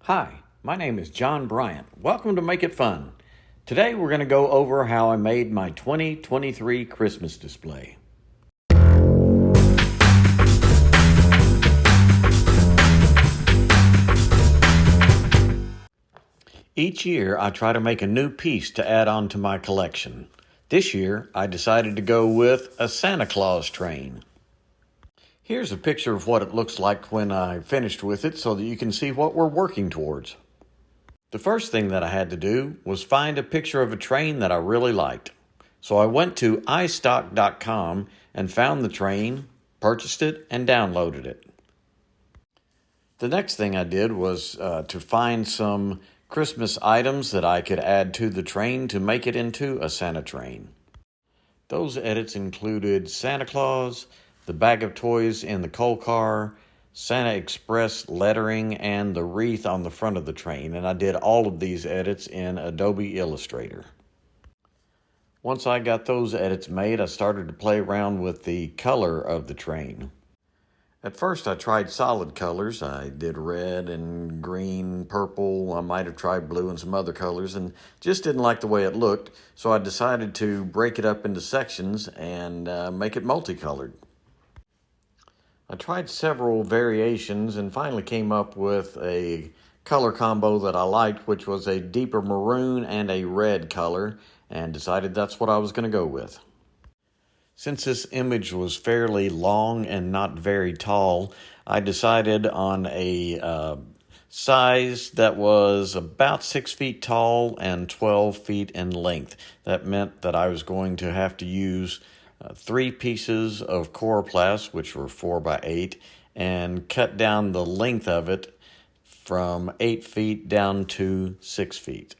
Hi, my name is John Bryant. Welcome to Make It Fun. Today we're going to go over how I made my 2023 Christmas display. Each year I try to make a new piece to add on to my collection. This year I decided to go with a Santa Claus train. Here's a picture of what it looks like when I finished with it so that you can see what we're working towards. The first thing that I had to do was find a picture of a train that I really liked. So I went to iStock.com and found the train, purchased it, and downloaded it. The next thing I did was to find some Christmas items that I could add to the train to make it into a Santa train. Those edits included Santa Claus, the bag of toys in the coal car, Santa Express lettering, and the wreath on the front of the train, and I did all of these edits in Adobe Illustrator. Once I got those edits made, I started to play around with the color of the train. At first I tried solid colors. I did red and green, purple, I might have tried blue and some other colors, and just didn't like the way it looked, so I decided to break it up into sections and make it multicolored. I tried several variations and finally came up with a color combo that I liked, which was a deeper maroon and a red color, and decided that's what I was going to go with. Since this image was fairly long and not very tall, I decided on a size that was about 6 feet tall and 12 feet in length. That meant that I was going to have to use 3 pieces of Coroplast, which were 4 by 8, and cut down the length of it from 8 feet down to 6 feet.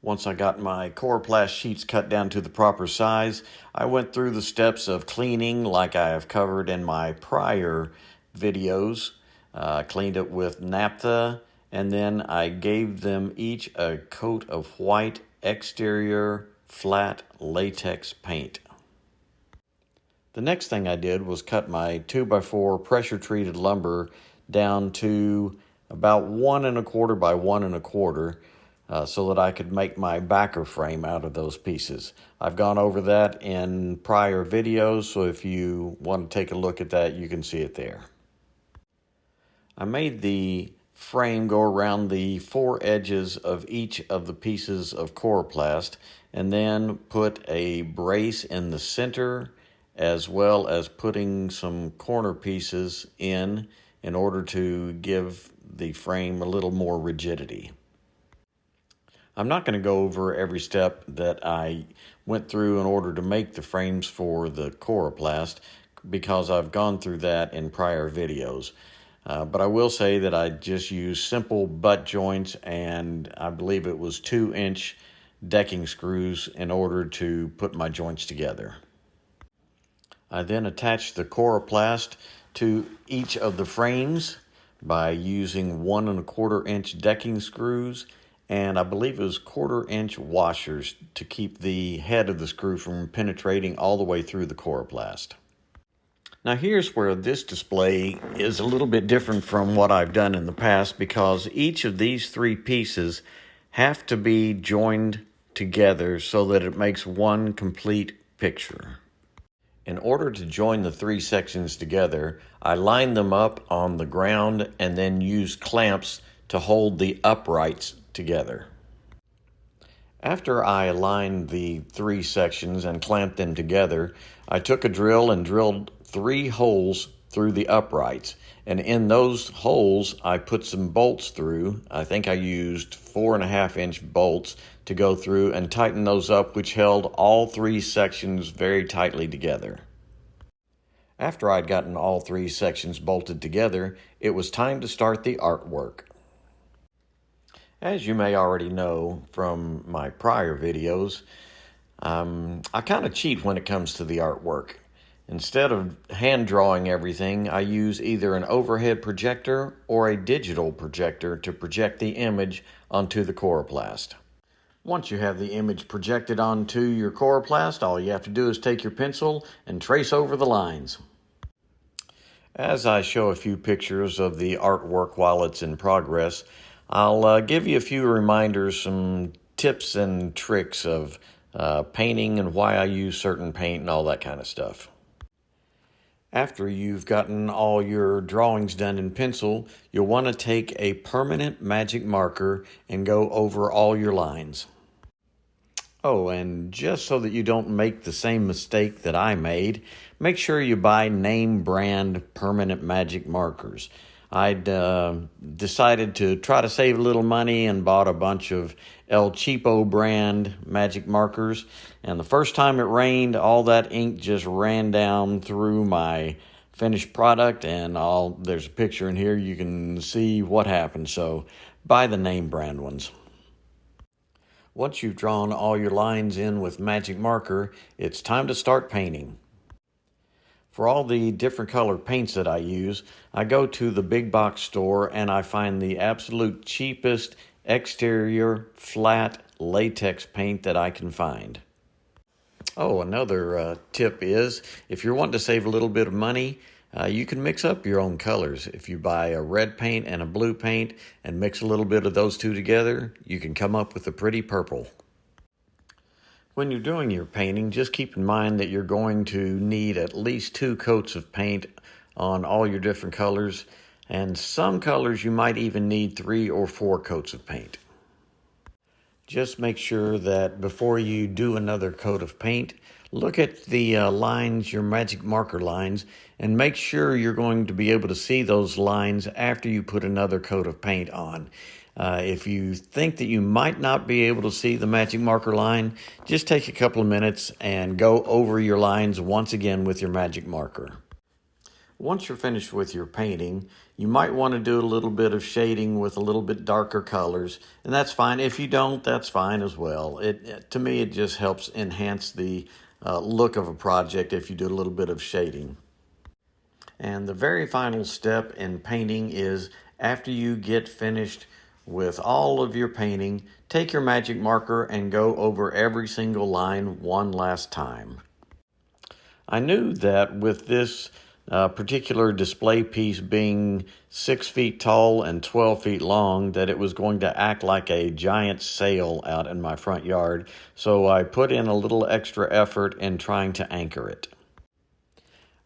Once I got my Coroplast sheets cut down to the proper size, I went through the steps of cleaning like I have covered in my prior videos. Cleaned it with naphtha, and then I gave them each a coat of white exterior flat latex paint. The next thing I did was cut my 2x4 pressure treated lumber down to about 1 1/4 by 1 1/4 so that I could make my backer frame out of those pieces. I've gone over that in prior videos, so if you want to take a look at that, you can see it there. I made the frame go around the 4 edges of each of the pieces of Coroplast, and then put a brace in the center, as well as putting some corner pieces in order to give the frame a little more rigidity. I'm not going to go over every step that I went through in order to make the frames for the Coroplast, because I've gone through that in prior videos. But I will say that I just used simple butt joints, and I believe it was 2-inch decking screws in order to put my joints together. I then attached the Coroplast to each of the frames by using 1 1/4-inch decking screws, and I believe it was 1/4-inch washers to keep the head of the screw from penetrating all the way through the Coroplast. Now here's where this display is a little bit different from what I've done in the past, because each of these 3 pieces have to be joined together so that it makes one complete picture. In order to join the 3 sections together, I lined them up on the ground and then used clamps to hold the uprights together. After I aligned the 3 sections and clamped them together, I took a drill and drilled 3 holes through the uprights, and in those holes I put some bolts through. I think I used 4.5-inch bolts to go through and tighten those up, which held all 3 sections very tightly together. After I'd gotten all 3 sections bolted together, it was time to start the artwork. As you may already know from my prior videos, I kind of cheat when it comes to the artwork. Instead of hand drawing everything, I use either an overhead projector or a digital projector to project the image onto the Coroplast. Once you have the image projected onto your Coroplast, all you have to do is take your pencil and trace over the lines. As I show a few pictures of the artwork while it's in progress, I'll give you a few reminders, some tips and tricks of painting and why I use certain paint and all that kind of stuff. After you've gotten all your drawings done in pencil, you'll want to take a permanent magic marker and go over all your lines. Oh, and just so that you don't make the same mistake that I made, make sure you buy name brand permanent magic markers. I'd decided to try to save a little money and bought a bunch of El Cheapo brand magic markers. And the first time it rained, all that ink just ran down through my finished product. And there's a picture in here. You can see what happened. So buy the name brand ones. Once you've drawn all your lines in with magic marker, it's time to start painting. For all the different color paints that I use, I go to the big box store and I find the absolute cheapest exterior flat latex paint that I can find. Oh, another tip is, if you're wanting to save a little bit of money, you can mix up your own colors. If you buy a red paint and a blue paint and mix a little bit of those two together, you can come up with a pretty purple. When you're doing your painting, just keep in mind that you're going to need at least 2 coats of paint on all your different colors, and some colors you might even need 3 or 4 coats of paint. Just make sure that before you do another coat of paint, look at the lines, your magic marker lines, and make sure you're going to be able to see those lines after you put another coat of paint on. If you think that you might not be able to see the magic marker line, just take a couple of minutes and go over your lines once again with your magic marker. Once you're finished with your painting, you might want to do a little bit of shading with a little bit darker colors, and that's fine. If you don't, that's fine as well. To me, it just helps enhance the look of a project if you do a little bit of shading. And the very final step in painting is, after you get finished with all of your painting, take your magic marker and go over every single line one last time. I knew that with this particular display piece being 6 feet tall and 12 feet long, that it was going to act like a giant sail out in my front yard, so I put in a little extra effort in trying to anchor it.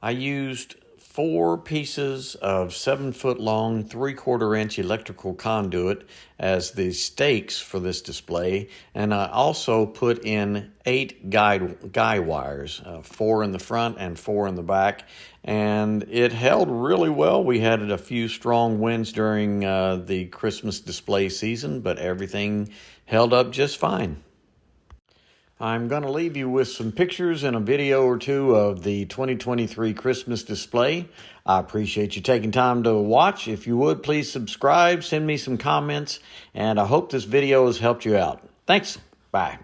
I used 4 pieces of 7-foot long, 3/4 inch electrical conduit as the stakes for this display, and I also put in 8 guy wires, 4 in the front and 4 in the back, and it held really well. We had a few strong winds during the Christmas display season, but everything held up just fine. I'm going to leave you with some pictures and a video or two of the 2023 Christmas display. I appreciate you taking time to watch. If you would, please subscribe, send me some comments, and I hope this video has helped you out. Thanks. Bye.